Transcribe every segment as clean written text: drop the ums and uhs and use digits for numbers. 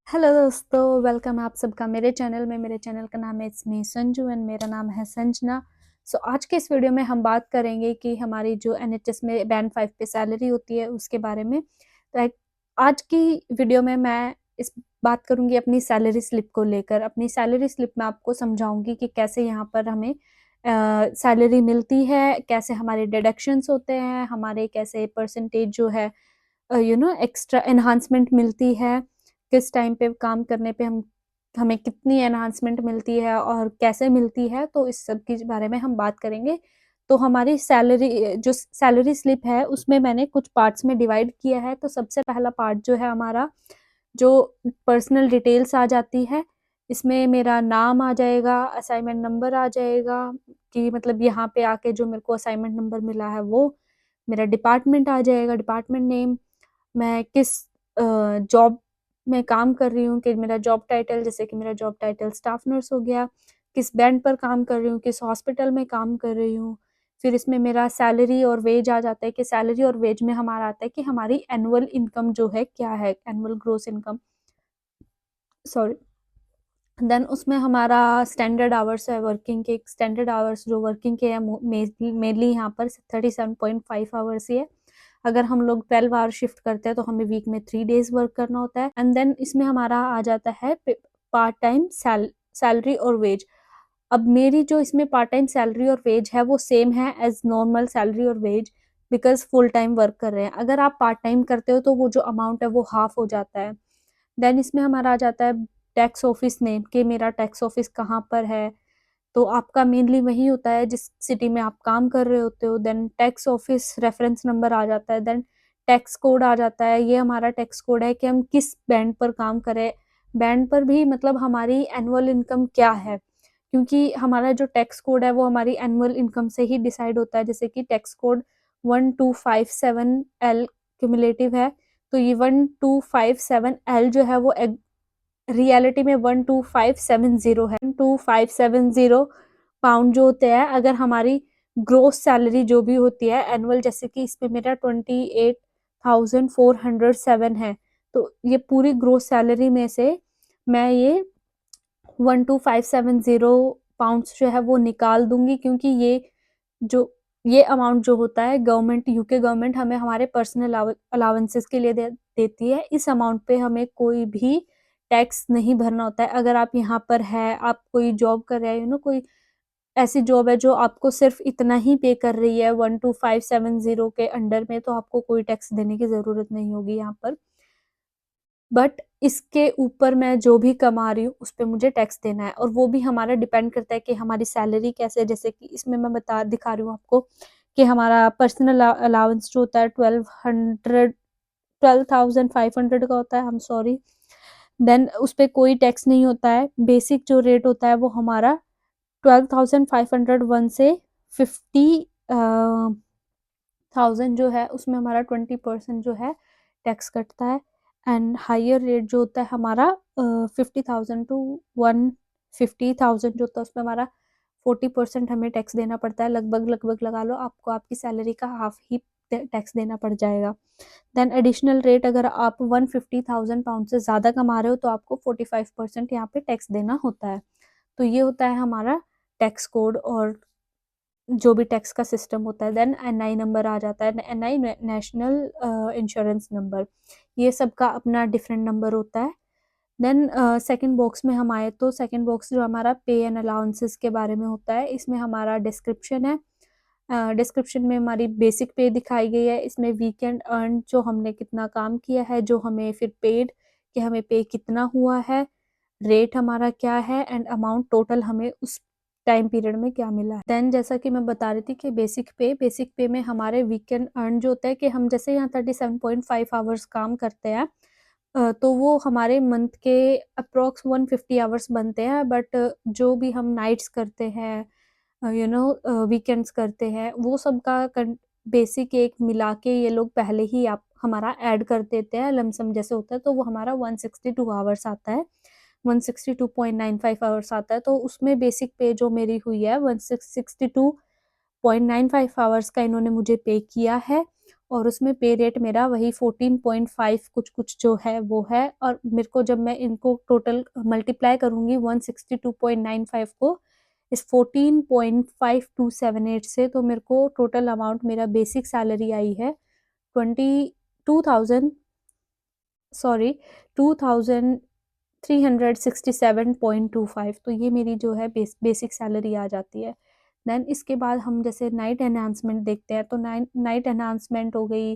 Hello दोस्तों, welcome आप सबका मेरे चैनल में। मेरे चैनल का नाम है इट्स मी संजू एंड मेरा नाम है संजना। आज के इस वीडियो में हम बात करेंगे कि हमारी जो एनएचएस में बैंड 5 पे सैलरी होती है उसके बारे में। आज की वीडियो में मैं इस बात करूंगी अपनी सैलरी स्लिप को लेकर। अपनी सैलरी स्लिप में आपको समझाऊंगी कि कैसे यहाँ पर हमें सैलरी मिलती है, कैसे हमारे डिडक्शंस होते हैं, हमारे कैसे परसेंटेज जो है एक्स्ट्रा एनहांसमेंट मिलती है, किस टाइम पे काम करने पे हमें कितनी एनहांसमेंट मिलती है और कैसे मिलती है। तो इस सब के बारे में हम बात करेंगे। तो हमारी सैलरी जो सैलरी स्लिप है उसमें मैंने कुछ पार्ट्स में डिवाइड किया है। तो सबसे पहला पार्ट जो है हमारा, जो पर्सनल डिटेल्स आ जाती है, इसमें मेरा नाम आ जाएगा, असाइनमेंट नंबर आ जाएगा कि मतलब यहाँ पे आके जो मेरे को असाइनमेंट नंबर मिला है वो, मेरा डिपार्टमेंट आ जाएगा, डिपार्टमेंट नेम, मैं किस जॉब में काम कर रही हूँ, कि मेरा जॉब टाइटल, जैसे कि मेरा जॉब टाइटल स्टाफ नर्स हो गया, किस बैंड पर काम कर रही हूँ, किस हॉस्पिटल में काम कर रही हूँ। फिर इसमें मेरा सैलरी और वेज आ जाता है कि सैलरी और वेज में हमारा आता है कि हमारी एनुअल इनकम जो है क्या है, annual gross income, sorry. Then उसमें हमारा स्टैंडर्ड आवर्स है वर्किंग के। स्टैंडर्ड आवर्स जो वर्किंग के हैं मेनली यहाँ पर 37.5 आवर्स ही है। अगर हम लोग 12 आवर शिफ्ट करते हैं तो हमें वीक में 3 डेज वर्क करना होता है। एंड देन इसमें हमारा आ जाता है पार्ट टाइम सैलरी और वेज। अब मेरी जो इसमें पार्ट टाइम सैलरी और वेज है वो सेम है एज नॉर्मल सैलरी और wage, because full time work कर रहे हैं। अगर आप पार्ट टाइम करते हो तो वो जो अमाउंट है वो हाफ हो जाता है। देन इसमें हमारा आ जाता है टैक्स ऑफिस नेम, कि मेरा टैक्स ऑफिस कहाँ पर है। तो आपका मेनली वही होता है जिस सिटी में आप काम कर रहे होते हो। Then tax office reference number आ जाता है। देन टैक्स कोड आ जाता है। ये हमारा टैक्स कोड है कि हम किस बैंड पर काम करें। बैंड पर भी मतलब हमारी एनुअल इनकम क्या है, क्योंकि हमारा जो टैक्स कोड है वो हमारी एनुअल इनकम से ही डिसाइड होता है। जैसे कि टैक्स कोड 1257L क्यूमुलेटिव है, तो ये 1257L जो है वो रियलिटी में 12570 है। 12570 पाउंड जो होते हैं, अगर हमारी ग्रोस सैलरी जो भी होती है एनुअल, जैसे कि इसमें मेरा 28,407 है, तो ये पूरी ग्रोस सैलरी में से मैं ये 12570 पाउंड्स जो है वो निकाल दूंगी, क्योंकि जो ये अमाउंट जो होता है गवर्नमेंट, यूके गवर्नमेंट हमें हमारे पर्सनल अलाउंसेस के लिए देती है। इस अमाउंट पे हमें कोई भी टैक्स नहीं भरना होता है। अगर आप यहाँ पर है, आप कोई जॉब कर रहे हैं, कोई ऐसी जॉब है जो आपको सिर्फ इतना ही पे कर रही है 12570 के अंडर में, तो आपको कोई टैक्स देने की जरूरत नहीं होगी यहाँ पर। बट इसके ऊपर मैं जो भी कमा रही हूँ उस पर मुझे टैक्स देना है, और वो भी हमारा डिपेंड करता है कि हमारी सैलरी कैसे है। जैसे कि इसमें मैं दिखा रही हूँ आपको कि हमारा पर्सनल अलाउंस जो होता है 12,500 का होता है, हम सॉरी। देन उस पर कोई टैक्स नहीं होता है। बेसिक जो रेट होता है वो हमारा 12,501 से 50,000 जो है उसमें हमारा 20% जो है टैक्स कटता है। एंड हायर रेट जो होता है हमारा 50,000 टू 150,000 जो होता है उसमें हमारा 40% हमें टैक्स देना पड़ता है। लगभग लगभग लगा लो आपको आपकी सैलरी का हाफ ही टैक्स देना पड़ जाएगा। देन एडिशनल रेट, अगर आप 150,000 पाउंड से ज़्यादा कमा रहे हो तो आपको 45% यहाँ पे टैक्स देना होता है। तो ये होता है हमारा टैक्स कोड और जो भी टैक्स का सिस्टम होता है। देन एनआई नंबर आ जाता है, एनआई नेशनल इंश्योरेंस नंबर। ये सबका अपना डिफरेंट नंबर होता है। देन सेकंड बॉक्स में हम आए तो सेकंड बॉक्स जो हमारा पे एंड अलाउंसेस के बारे में होता है, इसमें हमारा डिस्क्रिप्शन है। डिस्क्रिप्शन में हमारी बेसिक पे दिखाई गई है। इसमें वीकेंड अर्न, जो हमने कितना काम किया है, जो हमें फिर पेड, कि हमें पे कितना हुआ है, रेट हमारा क्या है, एंड अमाउंट टोटल हमें उस टाइम पीरियड में क्या मिला है। देन जैसा कि मैं बता रही थी कि बेसिक पे में हमारे वीकेंड अर्न जो होता है, कि हम जैसे यहाँ 37.5 आवर्स काम करते हैं, तो वो हमारे मंथ के अप्रोक्स 150 आवर्स बनते हैं। बट जो भी हम नाइट्स करते हैं, वीकेंड्स करते हैं, वो सब का बेसिक एक मिला के ये लोग पहले ही आप हमारा ऐड कर देते हैं, लमसम जैसे होता है, तो वो हमारा 162 आवर्स आता है, 162.95 आवर्स आता है। तो उसमें बेसिक पे जो मेरी हुई है 162.95 आवर्स का इन्होंने मुझे पे किया है। और उसमें पे रेट मेरा वही 14.5 कुछ जो है वो है। और मेरे को जब मैं इनको टोटल मल्टीप्लाई करूँगी 162.95 को इस 14.5278 से, तो मेरे को टोटल अमाउंट मेरा बेसिक सैलरी आई है 22,000 सॉरी 2,367.25। तो ये मेरी जो है बेसिक सैलरी आ जाती है। देन इसके बाद हम जैसे नाइट एनहांसमेंट देखते हैं, तो नाइट एनहांसमेंट हो गई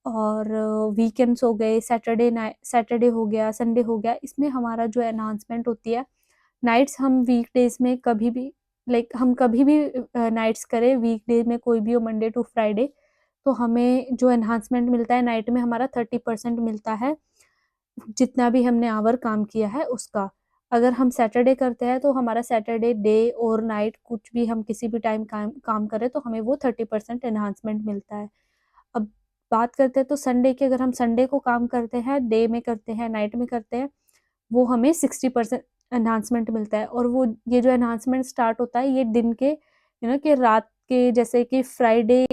और वीकेंड्स हो गए, सैटरडे हो गया, संडे हो गया, इसमें हमारा जो एनहांसमेंट होती है नाइट्स हम वीकडेज में कभी भी हम कभी भी नाइट्स करें, वीकडे में कोई भी हो, मंडे टू फ्राइडे, तो हमें जो एनहांसमेंट मिलता है नाइट में हमारा 30% मिलता है जितना भी हमने आवर काम किया है उसका। अगर हम सैटरडे करते हैं तो हमारा सैटरडे डे और नाइट कुछ भी हम किसी भी टाइम काम करें तो हमें वो 30% एनहांसमेंट मिलता है। अब बात करते हैं तो संडे की, अगर हम संडे को काम करते हैं, डे में करते हैं, नाइट में करते हैं, वो हमें 60% एनहांसमेंट मिलता है। और वो ये जो एनहांसमेंट स्टार्ट होता है ये दिन के कि रात के, जैसे कि फ्राइडे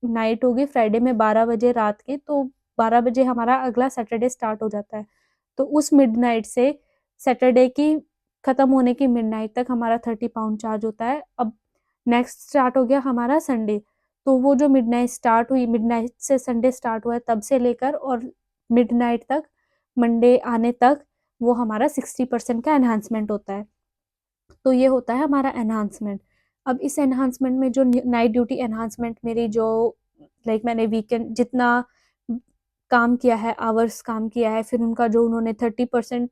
नाइट होगी, फ्राइडे में 12 बजे रात के, तो 12 बजे हमारा अगला सैटरडे स्टार्ट हो जाता है। तो उस मिडनाइट से सैटरडे की खत्म होने की मिडनाइट तक हमारा 30 पाउंड चार्ज होता है। अब नेक्स्ट स्टार्ट हो गया हमारा संडे, तो वो जो मिडनाइट स्टार्ट हुई, मिडनाइट से संडे स्टार्ट हुआ है तब से लेकर और मिडनाइट तक, मंडे आने तक, वो हमारा 60% का एनहांसमेंट होता है। तो ये होता है हमारा एनहांसमेंट। अब इस एनहांसमेंट में जो नाइट ड्यूटी एनहांसमेंट मेरी जो मैंने वीकेंड जितना काम किया है, आवर्स काम किया है, फिर उनका जो उन्होंने 30%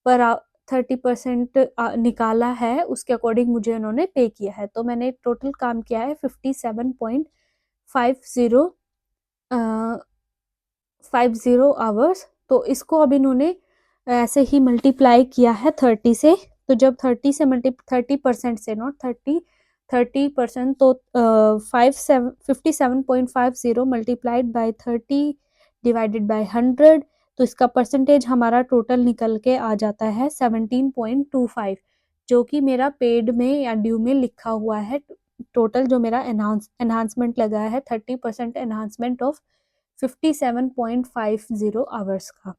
पर 30% निकाला है, उसके अकॉर्डिंग मुझे उन्होंने पे किया है। तो मैंने टोटल काम किया है 57.50 आवर्स। तो इसको अब इन्होंने ऐसे ही मल्टीप्लाई किया है 30 से। तो जब 30% से, नॉट 30% तो 57.50 मल्टीप्लाइड बाय 30 डिवाइडेड बाय 100, तो इसका परसेंटेज हमारा टोटल निकल के आ जाता है 17.25, जो कि मेरा पेड में या ड्यू में लिखा हुआ है। टोटल जो मेरा एनहांसमेंट लगा है 30% एनहांसमेंट ऑफ 57.50 आवर्स का,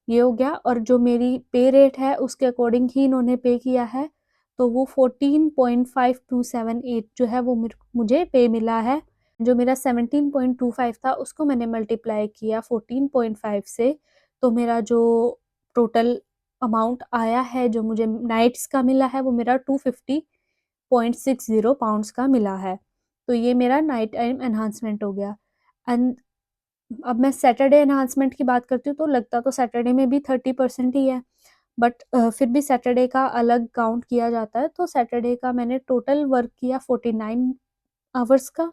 ये हो गया। और जो मेरी पे रेट है उसके अकॉर्डिंग ही इन्होंने पे किया है, तो वो 14.5278 जो है वो मुझे पे मिला है। जो मेरा 17.25 था उसको मैंने मल्टीप्लाई किया 14.5 से, तो मेरा जो टोटल अमाउंट आया है जो मुझे नाइट्स का मिला है वो मेरा 250.60 पाउंड्स का मिला है। तो ये मेरा नाइट टाइम एनहांसमेंट हो गया। एंड अब मैं सैटरडे एनहांसमेंट की बात करती हूँ तो लगता तो सैटरडे में भी 30% ही है, बट फिर भी सैटरडे का अलग काउंट किया जाता है। तो सैटरडे का मैंने टोटल वर्क किया 49 आवर्स का।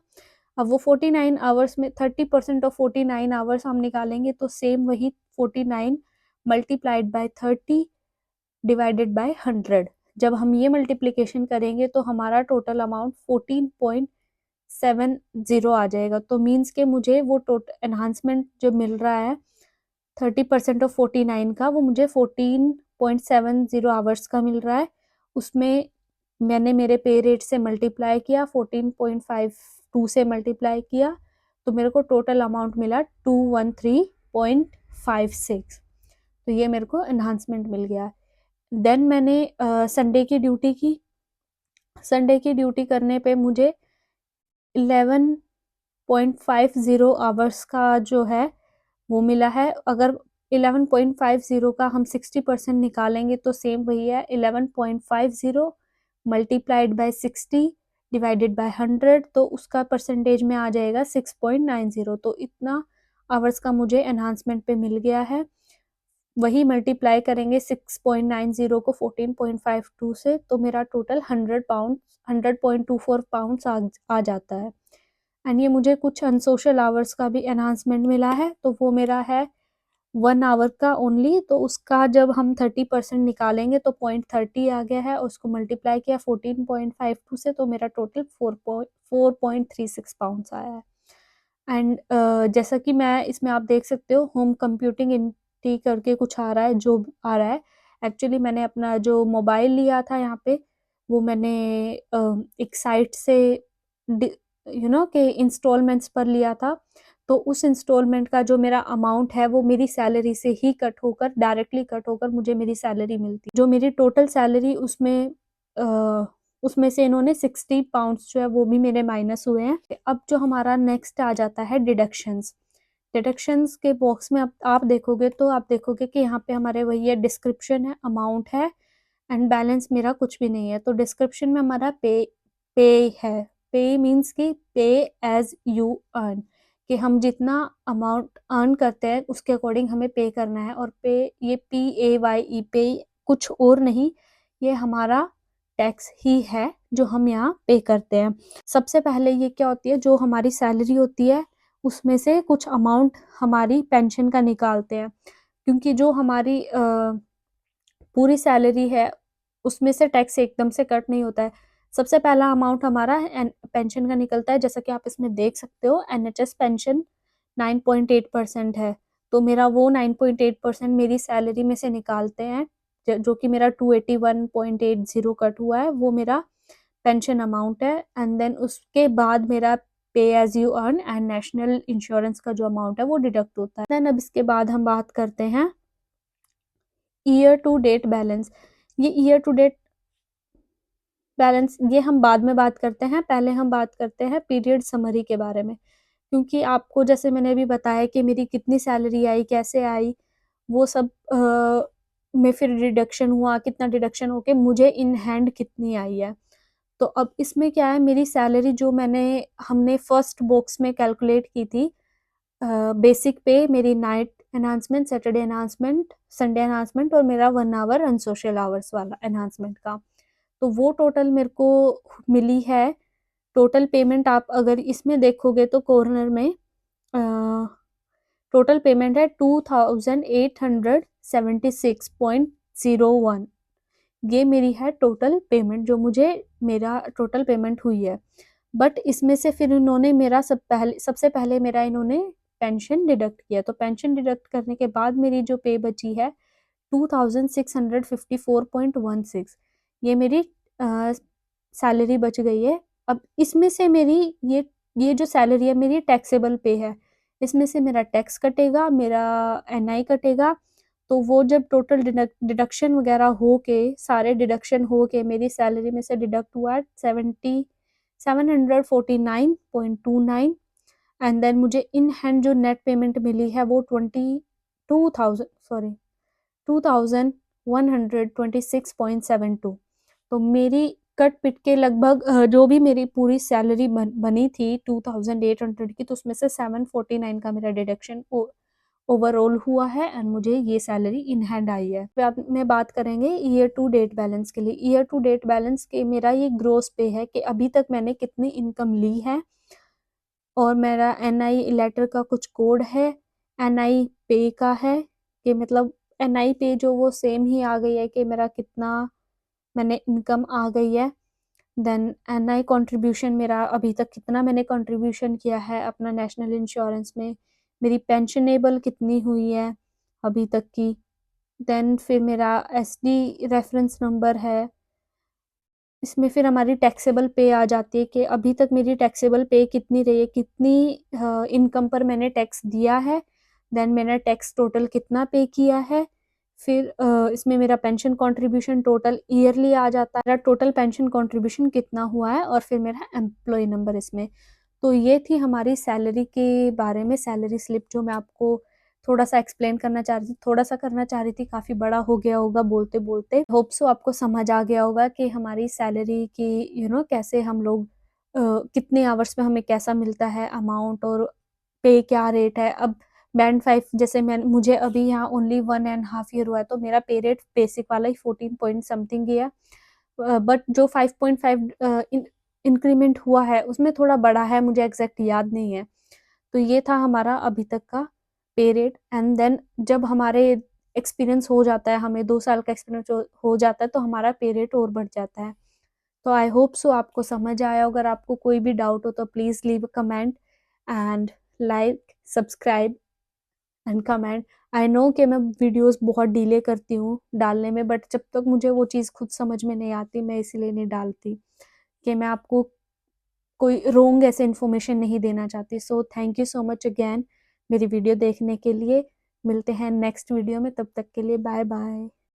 अब वो 49 आवर्स में 30% ऑफ 49 आवर्स हम निकालेंगे तो सेम वही 49 मल्टीप्लाइड बाय 30 डिवाइडेड बाय 100। जब हम ये मल्टीप्लिकेशन करेंगे तो हमारा टोटल अमाउंट 14.70 आ जाएगा। तो मीन्स के मुझे वो टोटल एनहांसमेंट जो मिल रहा है 30% ऑफ 49 का, वो मुझे 14.70 आवर्स का मिल रहा है। उसमें मैंने मेरे पे रेट से मल्टीप्लाई किया, 14.52 से मल्टीप्लाई किया, तो मेरे को टोटल अमाउंट मिला 213.56। तो ये मेरे को एनहांसमेंट मिल गया। देन मैंने संडे की ड्यूटी की। संडे की ड्यूटी करने पे मुझे 11.50 आवर्स का जो है वो मिला है। अगर 11.50 का हम 60% निकालेंगे तो सेम वही है, 11.50 मल्टीप्लाइड बाय 60 डिवाइडेड बाय 100, तो उसका परसेंटेज में आ जाएगा 6.90। तो इतना आवर्स का मुझे एनहांसमेंट पे मिल गया है। वही मल्टीप्लाई करेंगे 6.90 को 14.52 से, तो मेरा टोटल 100.24 पाउंड्स आ जाता है। एंड ये मुझे कुछ अनसोशल आवर्स का भी एनहांसमेंट मिला है, तो वो मेरा है 1 आवर का ओनली। तो उसका जब हम 30% निकालेंगे तो 0.30 आ गया है, उसको मल्टीप्लाई किया 14.52 से, तो मेरा टोटल 4.36 पाउंड्स आया है। एंड जैसा कि मैं इसमें आप देख सकते हो होम कंप्यूटिंग टी करके कुछ आ रहा है, जो आ रहा है एक्चुअली मैंने अपना जो मोबाइल लिया था यहाँ पे, वो मैंने एक साइट से के इंस्टॉलमेंट्स पर लिया था। तो उस इंस्टॉलमेंट का जो मेरा अमाउंट है वो मेरी सैलरी से ही कट होकर, डायरेक्टली कट होकर मुझे मेरी सैलरी मिलती है। जो मेरी टोटल सैलरी उसमें से इन्होंने 60 पाउंड्स जो है वो भी मेरे माइनस हुए हैं। अब जो हमारा नेक्स्ट आ जाता है डिडक्शंस। डिडक्शंस के बॉक्स में अब आप देखोगे तो आप देखोगे कि यहाँ पे हमारे वही है, डिस्क्रिप्शन है, अमाउंट है एंड बैलेंस मेरा कुछ भी नहीं है। तो डिस्क्रिप्शन में हमारा पे है। पे मीन्स कि पे एज यू अर्न, कि हम जितना अमाउंट अर्न करते हैं उसके अकॉर्डिंग हमें पे करना है। और पे, ये PAYE, पे कुछ और नहीं, ये हमारा टैक्स ही है जो हम यहाँ पे करते हैं। सबसे पहले ये क्या होती है, जो हमारी सैलरी होती है उसमें से कुछ अमाउंट हमारी पेंशन का निकालते हैं, क्योंकि जो हमारी पूरी सैलरी है उसमें से टैक्स एकदम से कट नहीं होता है। सबसे पहला अमाउंट हमारा पेंशन का निकलता है, जैसा कि आप इसमें देख सकते हो NHS पेंशन 9.8% है। तो मेरा वो 9.8% मेरी सैलरी में से निकालते हैं, जो कि मेरा 281.80 कट हुआ है, वो मेरा पेंशन अमाउंट है। एंड देन उसके बाद मेरा pay as you earn and national insurance का जो अमाउंट है वो डिडक्ट होता है। देन अब इसके बाद हम बात करते हैं ईयर टू डेट बैलेंस। ये ईयर टू डेट बैलेंस ये हम बाद में बात करते हैं, पहले हम बात करते हैं पीरियड समरी के बारे में। क्योंकि आपको जैसे मैंने अभी बताया कि मेरी कितनी सैलरी आई, कैसे आई, वो सब में फिर डिडक्शन हुआ, कितना डिडक्शन होके मुझे इन हैंड कितनी आई है। तो अब इसमें क्या है, मेरी सैलरी जो हमने फर्स्ट बॉक्स में कैलकुलेट की थी, बेसिक पे, मेरी night enhancement, Saturday enhancement, Sunday enhancement और मेरा 1 आवर अनसोशल आवर्स वाला एनहांसमेंट का, तो वो टोटल मेरे को मिली है। टोटल पेमेंट आप अगर इसमें देखोगे तो कॉर्नर में टोटल पेमेंट है 2876.01। ये मेरी है टोटल पेमेंट, जो मुझे मेरा टोटल पेमेंट हुई है। बट इसमें से फिर इन्होंने मेरा सबसे पहले मेरा इन्होंने पेंशन डिडक्ट किया। तो पेंशन डिडक्ट करने के बाद मेरी जो पे बची है 2654.16, ये मेरी सैलरी बच गई है। अब इसमें से मेरी ये जो सैलरी है मेरी टैक्सेबल पे है, इसमें से मेरा टैक्स कटेगा, मेरा NI कटेगा। तो वो जब टोटल डिडक्शन वगैरह हो के, सारे डिडक्शन हो के मेरी सैलरी में से डिडक्ट हुआ 749.29। एंड देन मुझे इन हैंड जो नेट पेमेंट मिली है वो 2126.72। तो मेरी कट पिट के लगभग जो भी मेरी पूरी सैलरी बनी थी 2800 की, तो उसमें से 749 का मेरा डिडक्शन ओवरऑल हुआ है एंड मुझे ये सैलरी इन हैंड आई है। फिर में बात करेंगे ईयर टू डेट बैलेंस के लिए। ईयर टू डेट बैलेंस के मेरा ये ग्रोस पे है कि अभी तक मैंने कितनी इनकम ली है, और मेरा NI लेटर का कुछ कोड है, NI पे का है, कि मतलब NI पे जो वो सेम ही आ गई है कि मेरा कितना मैंने इनकम आ गई है। देन NI कंट्रीब्यूशन, मेरा अभी तक कितना मैंने कंट्रीब्यूशन किया है अपना नेशनल इंश्योरेंस में, मेरी पेंशनेबल कितनी हुई है अभी तक की। देन फिर मेरा SD रेफरेंस नंबर है। इसमें फिर हमारी टैक्सेबल पे आ जाती है कि अभी तक मेरी टैक्सेबल पे कितनी रही है, कितनी इनकम पर मैंने टैक्स दिया है, देन मैंने टैक्स टोटल कितना पे किया है। फिर इसमें मेरा पेंशन कंट्रीब्यूशन टोटल ईयरली आ जाता है, मेरा टोटल पेंशन कंट्रीब्यूशन कितना हुआ है, और फिर मेरा एम्प्लॉय नंबर इसमें। तो ये थी हमारी सैलरी के बारे में सैलरी स्लिप, जो मैं आपको थोड़ा-सा एक्सप्लेन करना चाह रही थी, थोड़ा-सा करना चाह रही थी, काफ़ी बड़ा हो गया होगा बोलते-बोलते। होप सो आपको समझ आ गया होगा कि हमारी सैलरी की कैसे हम लोग कितने आवर्स में हमें कैसा मिलता है अमाउंट, और पे क्या रेट है। अब बैंड 5 जैसे मुझे अभी यहाँ ओनली 1 एंड हाफ ईयर हुआ है, तो मेरा पे रेट बेसिक वाला ही 14 पॉइंट समथिंग ही है। बट जो 5.5 इंक्रीमेंट हुआ है उसमें थोड़ा बड़ा है, मुझे एग्जैक्ट याद नहीं है। तो ये था हमारा अभी तक का पे रेट। एंड देन जब हमारे एक्सपीरियंस हो जाता है, हमें 2 साल का एक्सपीरियंस हो जाता है, तो हमारा पे रेट और बढ़ जाता है। तो आई होप सो आपको समझ आया। अगर आपको कोई भी डाउट हो तो please leave a comment and like, subscribe and comment. I know कि मैं वीडियोस बहुत डिले करती हूँ डालने में, बट जब तक मुझे वो चीज़ खुद समझ में नहीं आती मैं इसीलिए नहीं डालती, कि मैं आपको कोई रोंग ऐसे इन्फॉर्मेशन नहीं देना चाहती। So thank you so much again मेरी वीडियो देखने के लिए। मिलते हैं नेक्स्ट वीडियो में, तब तक के लिए बाय बाय।